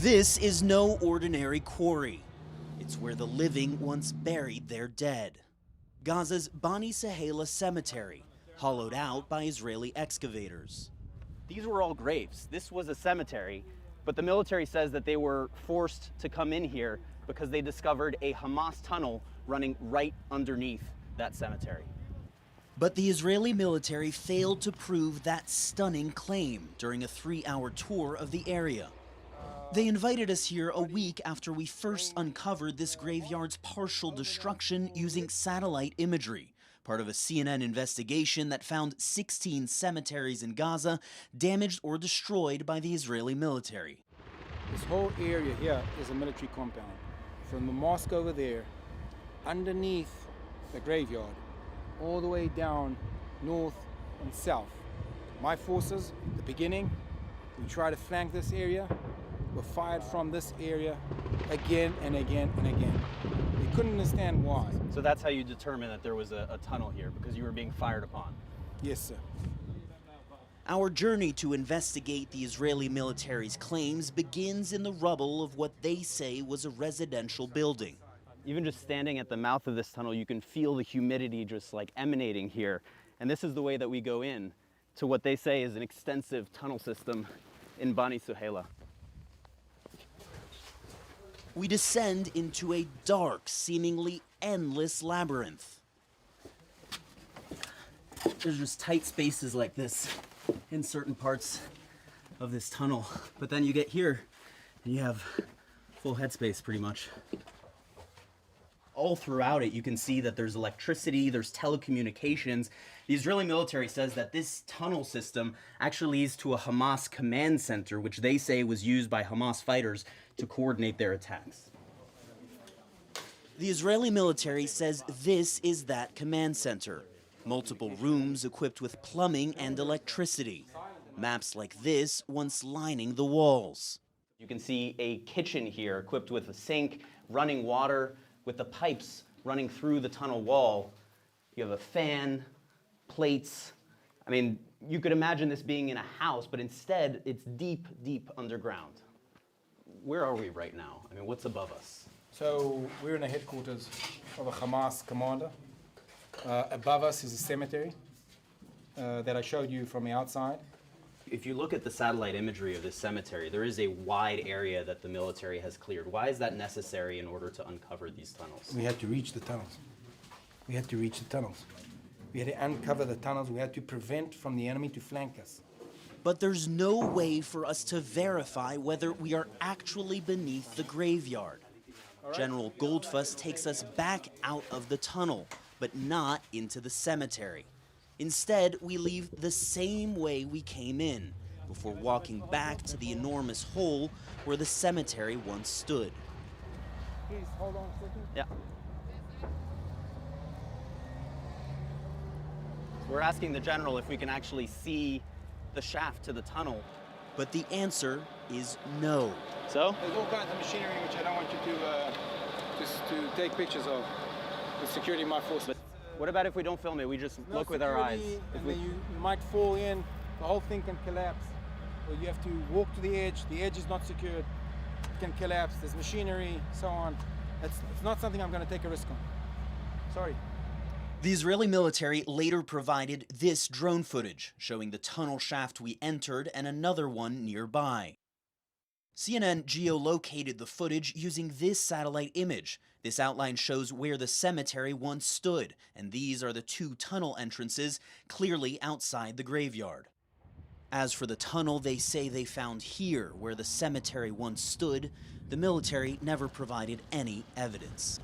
This is no ordinary quarry. It's where the living once buried their dead. Gaza's Bani Sahela Cemetery, hollowed out by Israeli excavators. These were all graves. This was a cemetery, but the military says that they were forced to come in here because they discovered a Hamas tunnel running right underneath that cemetery. But the Israeli military failed to prove that stunning claim during a 3-hour tour of the area. They invited us here a week after we first uncovered this graveyard's partial destruction using satellite imagery, part of a CNN investigation that found 16 cemeteries in Gaza damaged or destroyed by the Israeli military. This whole area here is a military compound. From the mosque over there, underneath the graveyard, all the way down north and south. My forces, at the beginning, we tried to flank this area, were fired from this area again and again and again. We couldn't understand why. So that's how you determined that there was a tunnel here, because you were being fired upon? Yes, sir. Our journey to investigate the Israeli military's claims begins in the rubble of what they say was a residential building. Even just standing at the mouth of this tunnel, you can feel the humidity just like emanating here. And this is the way that we go in to what they say is an extensive tunnel system in Bani Sahela. We descend into a dark, seemingly endless labyrinth. There's just tight spaces like this in certain parts of this tunnel. But then you get here and you have full headspace pretty much. All throughout it, you can see that there's electricity, there's telecommunications. The Israeli military says that this tunnel system actually leads to a Hamas Command Center, which they say was used by Hamas fighters to coordinate their attacks. The Israeli military says this is that command center. Multiple rooms equipped with plumbing and electricity. Maps like this once lining the walls. You can see a kitchen here equipped with a sink, running water, with the pipes running through the tunnel wall. You have a fan, plates. I mean, you could imagine this being in a house, but instead it's deep, deep underground. Where are we right now? I mean, what's above us? So we're in the headquarters of a Hamas commander. Above us is a cemetery that I showed you from the outside. If you look at the satellite imagery of this cemetery, there is a wide area that the military has cleared. Why is that necessary in order to uncover these tunnels? We had to reach the tunnels. We had to reach the tunnels. We had to uncover the tunnels. We had to prevent from the enemy to flank us. But there's no way for us to verify whether we are actually beneath the graveyard. General Goldfuss takes us back out of the tunnel, but not into the cemetery. Instead, we leave the same way we came in, before walking back to the enormous hole where the cemetery once stood. Please, hold on a second. Yeah. We're asking the general if we can actually see the shaft to the tunnel. But the answer is no. So? There's all kinds of machinery which I don't want you to take pictures of. The security of my forces. But what about if we don't film it? We just look with our eyes. And then you might fall in, the whole thing can collapse. Or you have to walk to the edge is not secured, it can collapse, there's machinery, so on. It's not something I'm going to take a risk on. Sorry. The Israeli military later provided this drone footage, showing the tunnel shaft we entered and another one nearby. CNN geolocated the footage using this satellite image. This outline shows where the cemetery once stood, and these are the two tunnel entrances, clearly outside the graveyard. As for the tunnel they say they found here, where the cemetery once stood, the military never provided any evidence.